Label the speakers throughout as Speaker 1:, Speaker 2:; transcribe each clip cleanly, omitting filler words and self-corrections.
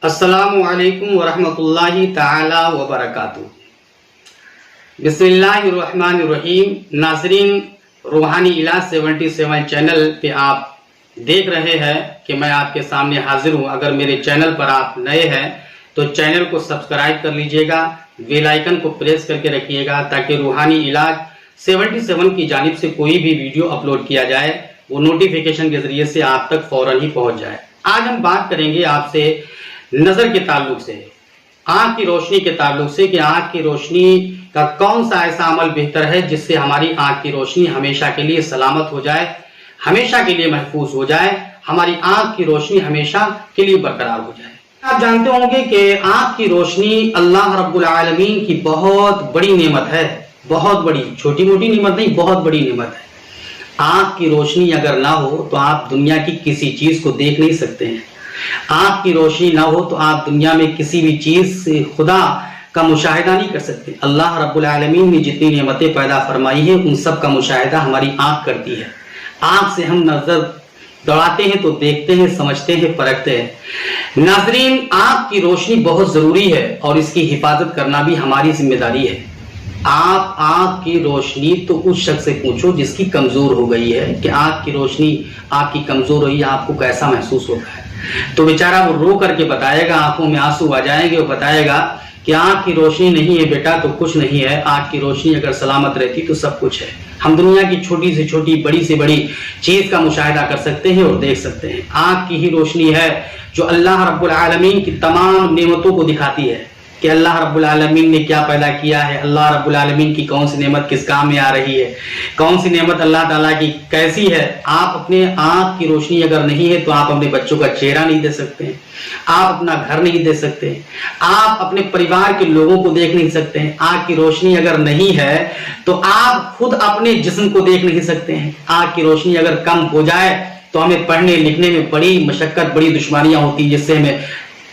Speaker 1: السلام علیکم ورحمۃ اللہ تعالی وبرکاتہ۔ بسم اللہ الرحمن الرحیم۔ ناظرین، روحانی علاج 77 چینل پہ آپ دیکھ رہے ہیں کہ میں آپ کے سامنے حاضر ہوں۔ اگر میرے چینل پر آپ نئے ہیں تو چینل کو سبسکرائب کر لیجئے گا، بیل آئیکن کو پریس کر کے رکھیے گا تاکہ روحانی علاج 77 کی جانب سے کوئی بھی ویڈیو اپلوڈ کیا جائے وہ نوٹیفیکیشن کے ذریعے سے آپ تک فوراً ہی پہنچ جائے۔ آج ہم بات کریں گے آپ سے نظر کے تعلق سے، آنکھ کی روشنی کے تعلق سے، کہ آنکھ کی روشنی کا کون سا ایسا عمل بہتر ہے جس سے ہماری آنکھ کی روشنی ہمیشہ کے لیے سلامت ہو جائے، ہمیشہ کے لیے محفوظ ہو جائے، ہماری آنکھ کی روشنی ہمیشہ کے لیے برقرار ہو جائے۔ آپ جانتے ہوں گے کہ آنکھ کی روشنی اللہ رب العالمین کی بہت بڑی نعمت ہے، بہت بڑی، چھوٹی موٹی نعمت نہیں، بہت بڑی نعمت ہے۔ آنکھ کی روشنی اگر نہ ہو تو آپ دنیا کی کسی چیز کو دیکھ نہیں سکتے ہیں۔ آنکھ کی روشنی نہ ہو تو آپ دنیا میں کسی بھی چیز سے خدا کا مشاہدہ نہیں کر سکتے۔ اللہ رب العالمین نے جتنی نعمتیں پیدا فرمائی ہیں ان سب کا مشاہدہ ہماری آنکھ کرتی ہے۔ آنکھ سے ہم نظر دوڑاتے ہیں تو دیکھتے ہیں، سمجھتے ہیں، پرکھتے ہیں۔ ناظرین، آنکھ کی روشنی بہت ضروری ہے اور اس کی حفاظت کرنا بھی ہماری ذمہ داری ہے۔ آپ آنکھ کی روشنی تو اس شخص سے پوچھو جس کی کمزور ہو گئی ہے کہ آنکھ کی روشنی آپ کی کمزور ہوئی، آپ کو کیسا محسوس ہوتا ہے، تو بیچارہ وہ رو کر کے بتائے گا، آنکھوں میں آنسو آ جائیں گے، وہ بتائے گا کہ آنکھ کی روشنی نہیں ہے بیٹا تو کچھ نہیں ہے، آنکھ کی روشنی اگر سلامت رہتی تو سب کچھ ہے۔ ہم دنیا کی چھوٹی سے چھوٹی، بڑی سے بڑی چیز کا مشاہدہ کر سکتے ہیں اور دیکھ سکتے ہیں۔ آنکھ کی ہی روشنی ہے جو اللہ رب العالمین کی تمام نعمتوں کو دکھاتی ہے کہ اللہ رب العالمین نے کیا پیدا کیا ہے، اللہ رب العالمین کی کون سی نعمت کس کام میں آ رہی ہے، کون سی نعمت اللہ تعالیٰ کی کیسی ہے۔ آپ اپنے آنکھ کی روشنی اگر نہیں ہے تو آپ اپنے بچوں کا چہرہ نہیں دیکھ سکتے ہیں، آپ اپنا گھر نہیں دیکھ سکتے ہیں، آپ اپنے پریوار کے لوگوں کو دیکھ نہیں سکتے ہیں۔ آنکھ کی روشنی اگر نہیں ہے تو آپ خود اپنے جسم کو دیکھ نہیں سکتے ہیں۔ آنکھ کی روشنی اگر کم ہو جائے تو ہمیں پڑھنے لکھنے میں بڑی مشقت، بڑی دشواریاں ہوتی ہیں، جس سے ہمیں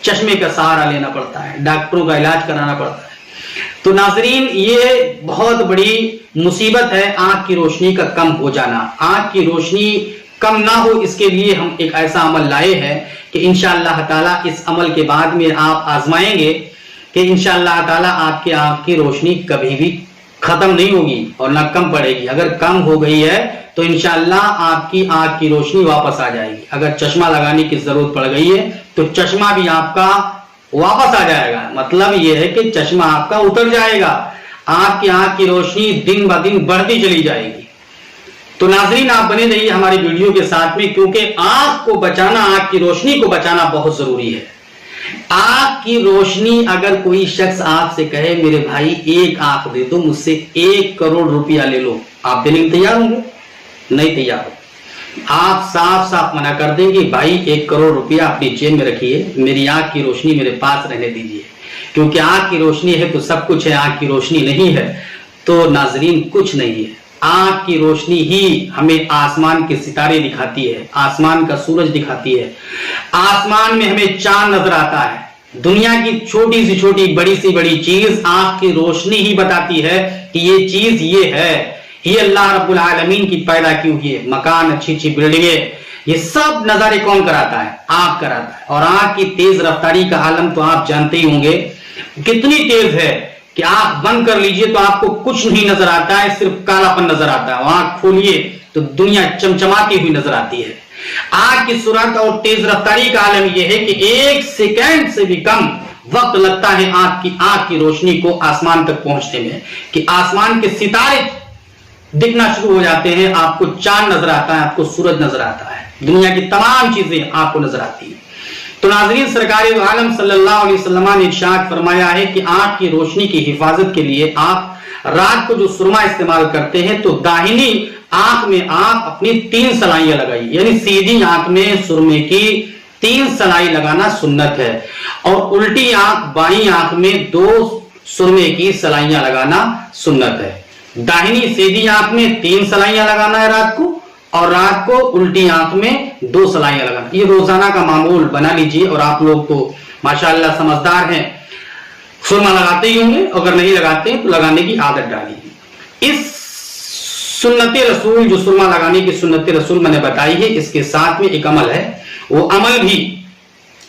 Speaker 1: چشمے کا سہارا لینا پڑتا ہے، ڈاکٹروں کا علاج کرانا پڑتا ہے۔ تو ناظرین، یہ بہت بڑی مصیبت ہے آنکھ کی روشنی کا کم ہو جانا۔ آنکھ کی روشنی کم نہ ہو اس کے لیے ہم ایک ایسا عمل لائے ہیں کہ انشاءاللہ تعالیٰ اس عمل کے بعد میں آپ آزمائیں گے کہ انشاءاللہ تعالیٰ آپ کی آنکھ کی روشنی کبھی بھی ختم نہیں ہوگی اور نہ کم پڑے گی۔ اگر کم ہو گئی ہے تو انشاءاللہ آپ کی آنکھ کی روشنی واپس آ جائے گی۔ اگر چشمہ لگانے کی ضرورت پڑ گئی ہے تو چشمہ بھی آپ کا واپس آ جائے گا۔ مطلب یہ ہے کہ چشمہ آپ کا اتر جائے گا، آپ کی آنکھ کی روشنی دن بہ دن بڑھتی چلی جائے گی۔ تو ناظرین، آپ بنے رہیے ہماری ویڈیو کے ساتھ میں، کیونکہ آنکھ کو بچانا، آنکھ کی روشنی کو بچانا بہت ضروری ہے۔ آنکھ کی روشنی، اگر کوئی شخص آپ سے کہے میرے بھائی ایک آنکھ دے دو، مجھ سے 1 کروڑ روپیہ لے لو، آپ دینے کے تیار ہوں گے؟ نہیں تیار ہو۔ آپ صاف صاف منع کر دیں گے بھائی 1 کروڑ روپیہ اپنی جیب میں رکھیے، میری آنکھ کی روشنی میرے پاس رہنے دیجیے، کیونکہ آنکھ کی روشنی ہے تو سب کچھ ہے، آنکھ کی روشنی نہیں ہے تو ناظرین کچھ نہیں ہے۔ آنکھ کی روشنی ہی ہمیں آسمان کے ستارے دکھاتی ہے، آسمان کا سورج دکھاتی ہے، آسمان میں ہمیں چاند نظر آتا ہے۔ دنیا کی چھوٹی سے چھوٹی، بڑی سے بڑی چیز آنکھ کی روشنی ہی بتاتی ہے کہ یہ چیز یہ ہے، یہ اللہ رب العالمین کی پیدا کی ہوئی ہے۔ مکان، اچھی اچھی بلڈنگیں، یہ سب نظارے کون کراتا ہے؟ آنکھ کراتا ہے۔ اور آنکھ کی تیز رفتاری کا عالم تو آپ جانتے ہی ہوں گے کتنی تیز ہے کہ آنکھ بند کر لیجئے تو آپ کو کچھ نہیں نظر آتا ہے، صرف کالا پن نظر آتا ہے، اور آنکھ کھولیے تو دنیا چمچماتی ہوئی نظر آتی ہے۔ آنکھ کی سرعت اور تیز رفتاری کا عالم یہ ہے کہ 1 سیکنڈ سے بھی کم وقت لگتا ہے آنکھ کی روشنی کو آسمان تک پہنچنے میں، کہ آسمان کے ستارے دکھنا شروع ہو جاتے ہیں، آپ کو چاند نظر آتا ہے، آپ کو سورج نظر آتا ہے، دنیا کی تمام چیزیں آپ کو نظر آتی ہیں۔ تو ناظرین، سرکار دو عالم صلی اللہ علیہ وسلم نے ارشاد فرمایا ہے کہ آنکھ کی روشنی کی حفاظت کے لیے آپ رات کو جو سرما استعمال کرتے ہیں تو داہنی آنکھ میں آپ اپنی 3 سلائیاں لگائیے، یعنی سیدھی آنکھ میں سرمے کی 3 سلائی لگانا سنت ہے، اور الٹی آنکھ، بائیں آنکھ میں 2 سرمے کی سلائیاں لگانا سنت ہے۔ داہنی سیدھی آنکھ میں 3 سلائیاں لگانا ہے رات کو، اور رات کو الٹی آنکھ میں 2 سلائیاں لگانا۔ یہ روزانہ کا معمول بنا لیجئے، اور آپ لوگ تو ماشاءاللہ سمجھدار ہیں، سرما لگاتے ہی ہوں گے، اگر نہیں لگاتے ہیں تو لگانے کی عادت ڈالیے۔ اس سنت رسول، جو سرما لگانے کی سنت رسول میں نے بتائی ہے، اس کے ساتھ میں ایک عمل ہے، وہ عمل بھی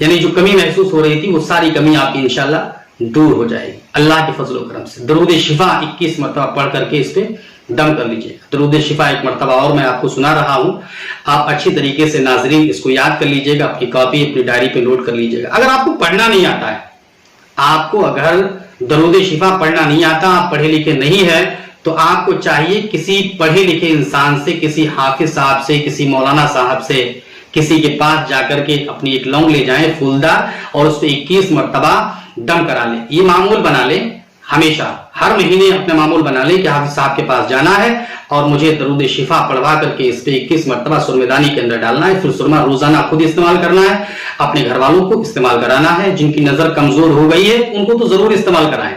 Speaker 1: یعنی جو کمی محسوس ہو رہی تھی وہ ساری کمی آپ کی انشاءاللہ دور ہو جائے گی اللہ کے فضل و کرم سے۔ درود شفا 21 مرتبہ پڑھ کر کے اس پہ دم کر لیجئے گا۔ درود شفا ایک مرتبہ اور میں آپ کو سنا رہا ہوں، آپ اچھی طریقے سے ناظرین اس کو یاد کر لیجئے گا، اپنی کاپی اپنی ڈائری پہ نوٹ کر لیجئے گا۔ اگر آپ کو پڑھنا نہیں آتا ہے، آپ کو اگر درود شفا پڑھنا نہیں آتا، آپ پڑھے لکھے نہیں ہے، تو آپ کو چاہیے کسی پڑھے لکھے انسان سے، کسی حافظ صاحب سے، کسی مولانا صاحب سے، کسی کے پاس جا کر کے اپنی ایک لونگ لے جائیں پھولدار اور اس پہ 21 مرتبہ دم کرا لیں۔ یہ معمول بنا لیں، ہمیشہ ہر مہینے اپنا معمول بنا لیں کہ حافظ صاحب کے پاس جانا ہے اور مجھے درود شفا پڑھوا کر کے اس پہ 21 مرتبہ سرمے دانی کے اندر ڈالنا ہے۔ پھر سرما روزانہ خود استعمال کرنا ہے، اپنے گھر والوں کو استعمال کرانا ہے۔ جن کی نظر کمزور ہو گئی ہے ان کو تو ضرور استعمال کرائیں،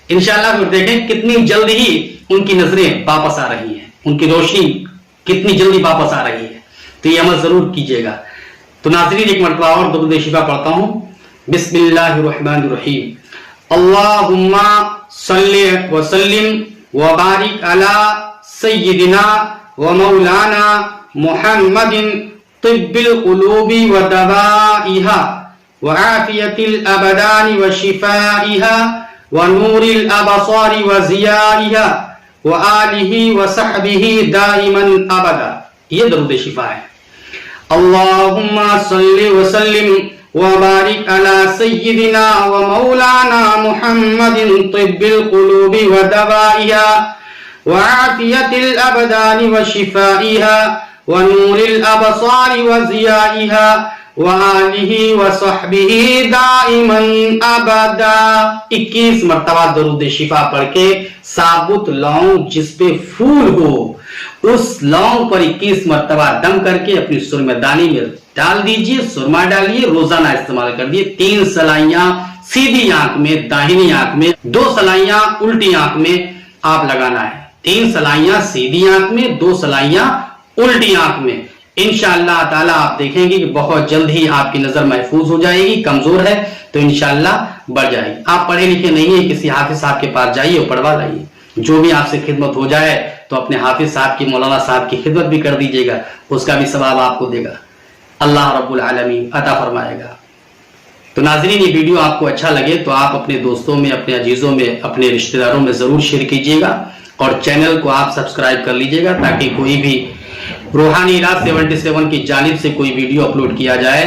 Speaker 1: انشاءاللہ پھر دیکھیں کتنی جلد ہی ان کی نظریں واپس آ رہی ہیں، ان کی روشنی کتنی جلدی واپس آ رہی ہے۔ تو یہ عمل ضرور کیجیے گا۔ تو ناظرین ایک مرتبہ اور درود شفا پڑھتا ہوں۔ بسم اللہ الرحمن الرحیم، اللہم صلی وسلم وبارک علی سیدنا ومولانا محمد طب القلوب ودوائها وعافیت الابدان وشفائها ونور الابصار وضیائها وآلہ وصحبہ دائما ابدا۔ یہ درود شفا ہے۔ اللہم صلی وسلم وبارک علی سیدنا ومولانا محمد طب القلوب ودوائها وعافیت الابدان وشفائها ونور الابصار وضیائها وآلہ وصحبہ دائما ابدا۔ 21 مرتبہ درود شفا پڑھ کے ثابت لونگ جس پہ پھول ہو اس لونگ پر 21 مرتبہ دم کر کے اپنی سرمہ دانی میں ڈال دیجئے، سرما ڈالیے، روزانہ استعمال کر دیے۔ 3 سلائیاں سیدھی آنکھ میں، داہنی آنکھ میں، 2 سلائیاں الٹی آنکھ میں آپ لگانا ہے۔ 3 سلائیاں سیدھی آنکھ میں، 2 سلائیاں الٹی آنکھ میں۔ انشاءاللہ تعالیٰ آپ دیکھیں گے کہ بہت جلد ہی آپ کی نظر محفوظ ہو جائے گی۔ کمزور ہے تو انشاءاللہ بڑھ جائے گی۔ آپ پڑھے لکھے نہیں ہیں، کسی حافظ صاحب کے پاس جائیے اور پڑھوا لائیے۔ جو بھی آپ سے خدمت ہو جائے تو اپنے حافظ صاحب کی، مولانا صاحب کی خدمت بھی کر دیجیے گا، اس کا بھی ثواب آپ کو دے گا، اللہ رب العالمین عطا فرمائے گا۔ تو ناظرین یہ ویڈیو آپ کو اچھا لگے تو آپ اپنے دوستوں میں، اپنے عزیزوں میں، اپنے رشتہ داروں میں ضرور شیئر کیجیے گا اور چینل کو آپ سبسکرائب کر لیجیے گا تاکہ کوئی بھی روحانی علاج 77 کی جانب سے کوئی ویڈیو اپلوڈ کیا جائے،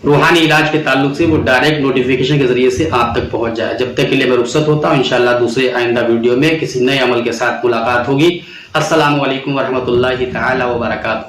Speaker 1: روحانی علاج کے تعلق سے وہ ڈائریکٹ نوٹیفیکیشن کے ذریعے سے آپ تک پہنچ جائے۔ جب تک کے لیے میں رخصت ہوتا ہوں، انشاءاللہ دوسرے آئندہ ویڈیو میں کسی نئے عمل کے ساتھ ملاقات ہوگی۔ السلام علیکم ورحمۃ اللہ تعالی وبرکاتہ۔